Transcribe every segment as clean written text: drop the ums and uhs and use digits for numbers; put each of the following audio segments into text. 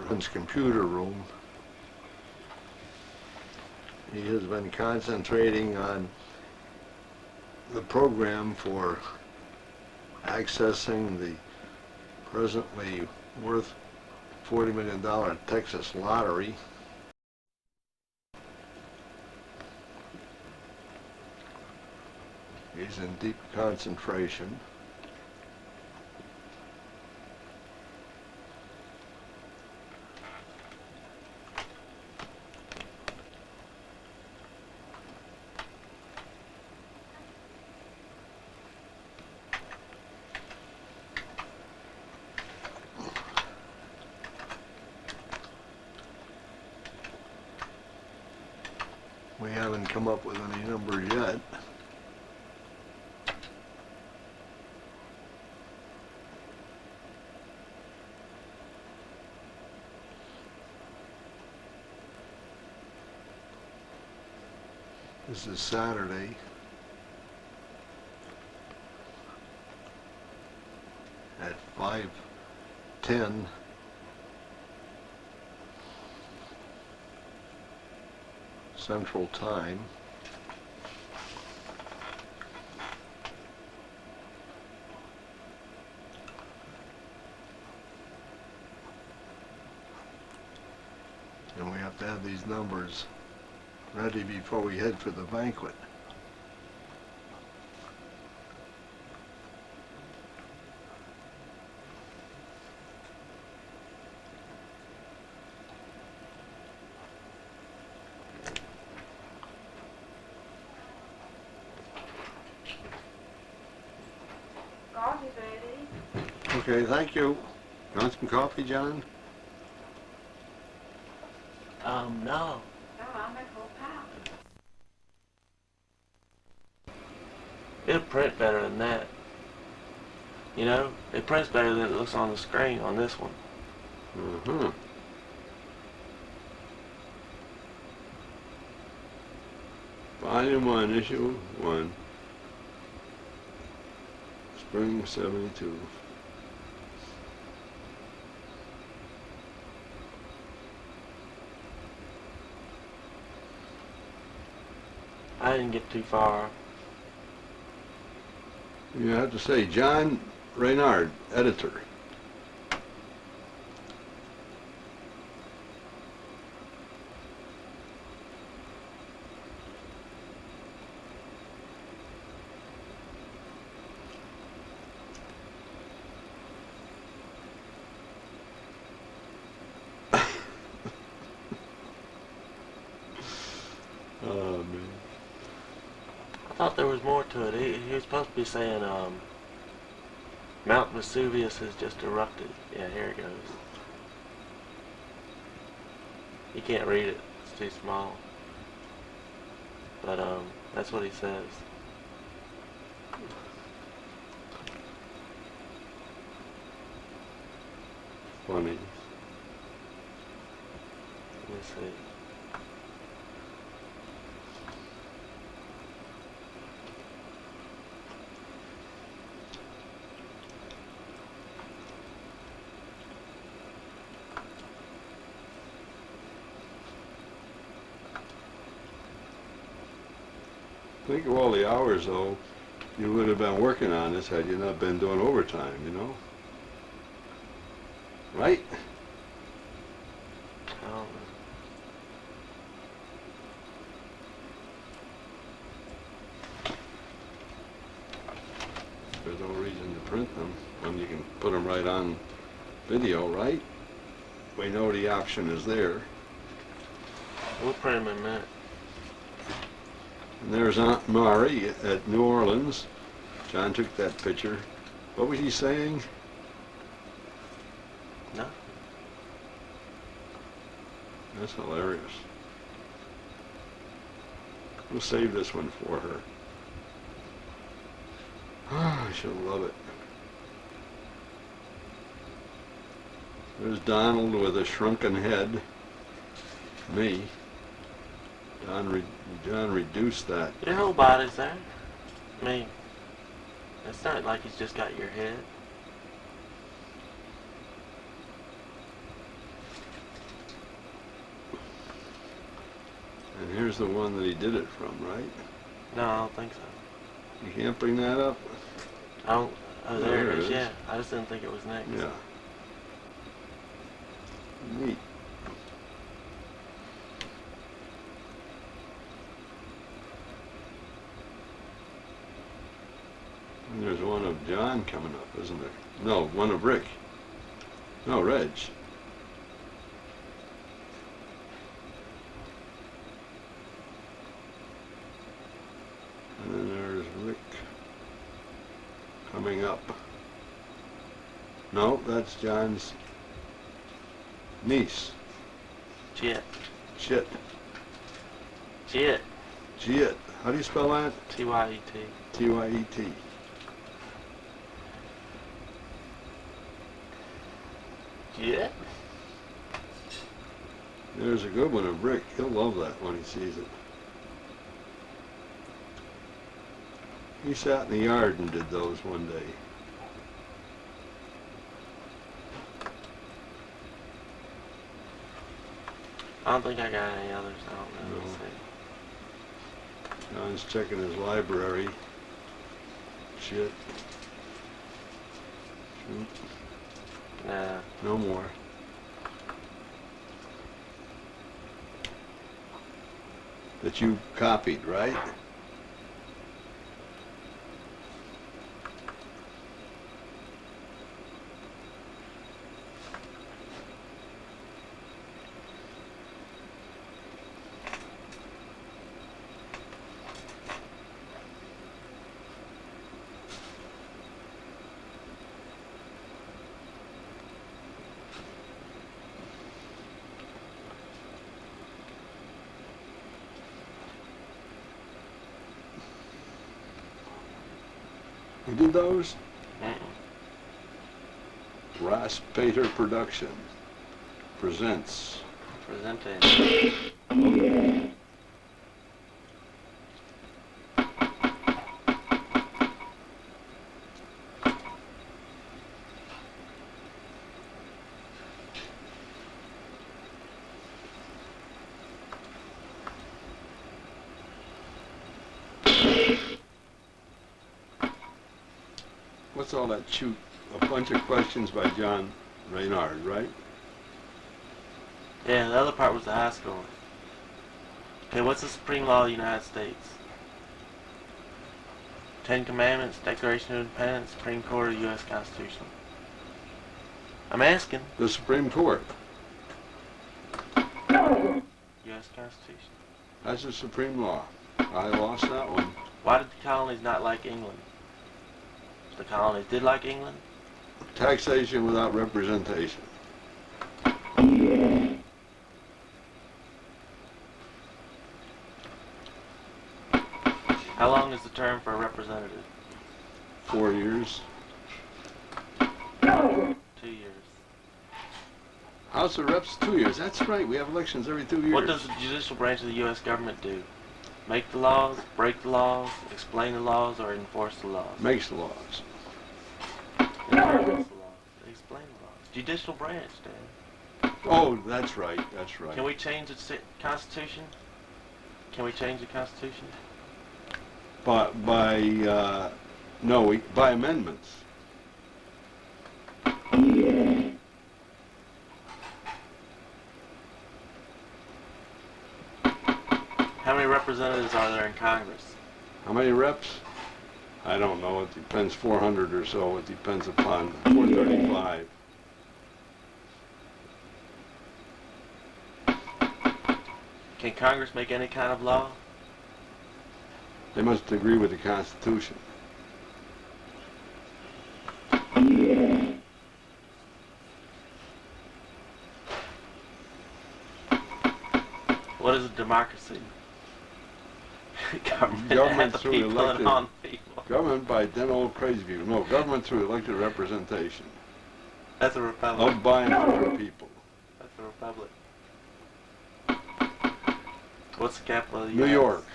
John's computer room. He has been concentrating on the program for accessing the presently worth $40 million Texas lottery. He's in deep concentration. We haven't come up with any numbers yet. This is Saturday. At 5:10. Central Time. And we have to have these numbers ready before we head for the banquet. Coffee, Betty. Okay, thank you. You want some coffee, John? Oh, No. I'll make a whole pound. It'll print better than that. You know, it prints better than it looks on the screen on this one. Mm-hmm. Volume 1, Issue 1. Spring 72. I didn't get too far. You have to say John Reynard, editor. Oh, man. I thought there was more to it. He was supposed to be saying, Mount Vesuvius has just erupted. Yeah, here it goes. You can't read it. It's too small. But, that's what he says. Funny. Let me see. Think of all the hours, though, you would have been working on this had you not been doing overtime, you know? Right? I don't know. There's no reason to print them when you can put them right on video, right? We know the option is there. We'll print him in a minute. And there's Aunt Mari at New Orleans. John took that picture. What was he saying? No. That's hilarious. We'll save this one for her. Ah, she'll love it. There's Donald with a shrunken head. Me. John reduced that. Your whole body's there. I mean, it's not like he's just got your head. And here's the one that he did it from, right? No, I don't think so. You can't bring that up? I don't. Oh, there There it it is. is. Yeah, I just didn't think it was next. Yeah. Neat. And there's one of John coming up, isn't there? No, one of Rick. No, Reg. And then there's Rick coming up. No, that's John's niece. Chit. Chit. Chit. Chit. How do you spell that? T-Y-E-T. T-Y-E-T. Chit. There's a good one of Rick. He'll love that when he sees it. He sat in the yard and did those one day. I don't think I got any others. I don't know. No. Let's see. John's checking his library. Shit. Shoot. Nah. No more. That you copied, right? You did those? Mm-mm. Ross Pater Production presents. Presenting. What's all that shoot? A bunch of questions by John Reynard, right? Yeah, the other part was the high school. Okay, what's the supreme law of the United States? Ten Commandments, Declaration of Independence, Supreme Court, or U.S. Constitution? I'm asking. The Supreme Court. U.S. Constitution. That's the supreme law. I lost that one. Why did the colonies not like England? The colonies did like England? Taxation without representation. How long is the term for a representative? 4 years. 2 years. House of Reps, 2 years. That's right. We have elections every 2 years. What does the judicial branch of the U.S. government do? Make the laws, break the laws, explain the laws, or enforce the laws? Makes the laws. Enforce the laws. Explain the laws. Judicial branch, Dan. Oh, that's right. That's right. Can we change the Constitution? Can we change the Constitution? By amendments. How many representatives are there in Congress? How many reps? I don't know. It depends. 400 or so. It depends upon 435. Can Congress make any kind of law? They must agree with the Constitution. What is a democracy? Government Government has through people and elected- on people. Government by them old crazy people. No, government through elected representation. That's a republic. Of by and for the people. That's a republic. What's the capital of the New US? York.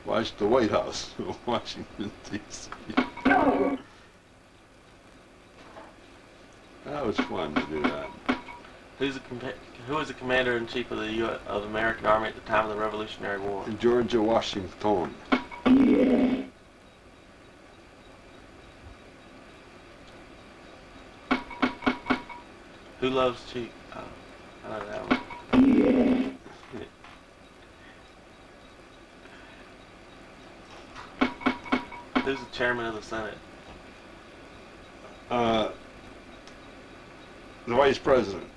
Watch the White House. Washington, D.C. That was fun to do that. Who was the commander-in-chief of the of the American Army at the time of the Revolutionary War? George Washington. Who loves cheap? Oh, I know that one. Who's the chairman of the Senate? The vice president.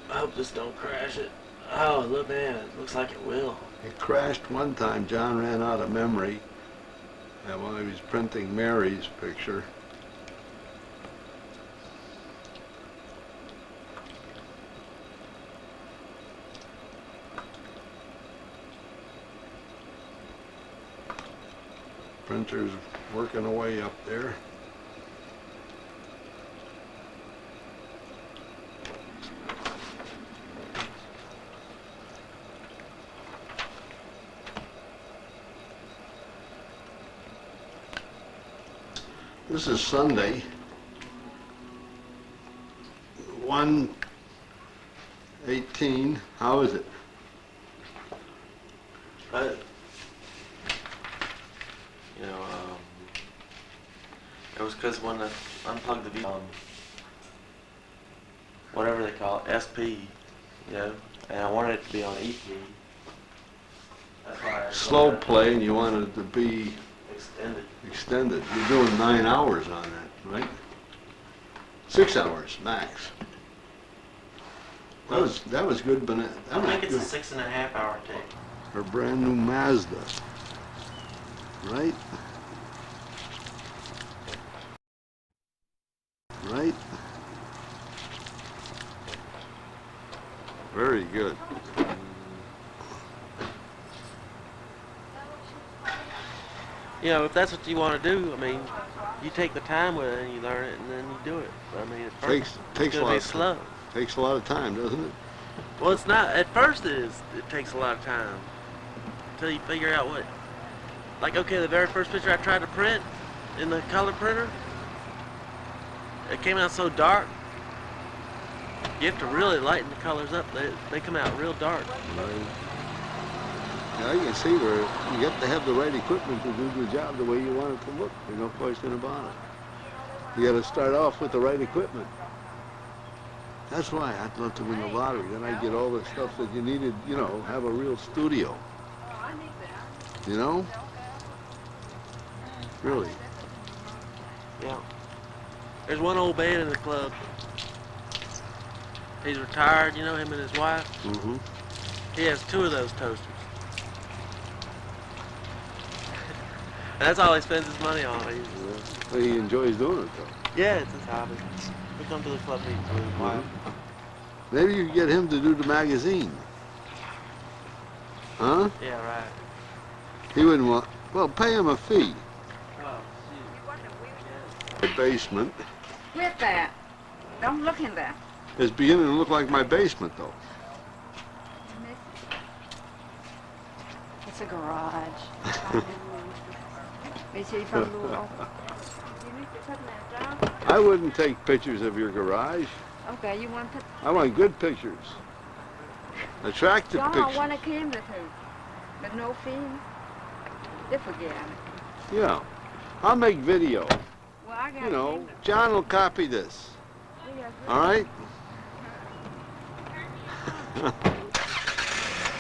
I hope this don't crash it. Oh, look, man, it looks like it will. It crashed one time. John ran out of memory, and while he was printing Mary's picture. Printer's working away up there. This is Sunday, 1:18. How is it? You know, it was because when I unplugged the whatever they call it, SP, you know, and I wanted it to be on EP. That's why I Slow play, and you want it to be extended. You're doing 9 hours on that, right? 6 hours max. That was good, but I think it's a 6.5 hour tape. Her brand new Mazda, right? Right? Very good. You know, if that's what you want to do, I mean, you take the time with it and you learn it and then you do it. But, I mean, at first Takes it's a going lot to be of slow. Takes a lot of time, doesn't it? Well, it's not. At first it takes a lot of time. Until you figure out what. Like, okay, the very first picture I tried to print in the color printer, it came out so dark. You have to really lighten the colors up. They come out real dark. Right. Now you can see where you get to have the right equipment to do the job the way you want it to look. There's no question about it. You got to start off with the right equipment. That's why I'd love to win the lottery. Then I'd get all the stuff that you needed, you know, have a real studio. You know? Really. Yeah. There's one old man in the club. He's retired, you know, him and his wife. Mm-hmm. He has 2 of those toasters. And that's all he spends his money on. Well, he enjoys doing it, though. Yeah, it's his hobby. We come to the club meetings with his wife. Maybe you could get him to do the magazine. Huh? Yeah, right. He wouldn't want... Well, pay him a fee. Oh, The basement Quit that. Don't look in there. is beginning to look like my basement, though. It's a garage. Make sure you find a little open. You need to put that down. I wouldn't take pictures of your garage. Okay, you want to put... I want good pictures. Attractive John, pictures. I want a camera too. But no film. They forget it. Yeah. I'll make video. Well, I got You know, a camera. John will copy this. We got All right?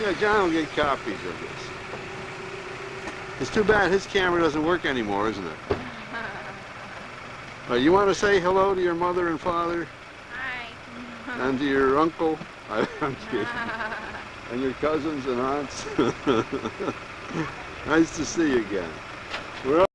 Yeah, John will get copies of this. It's too bad his camera doesn't work anymore, isn't it? You want to say hello to your mother and father? Hi. And to your uncle? I'm kidding. And your cousins and aunts? Nice to see you again. We're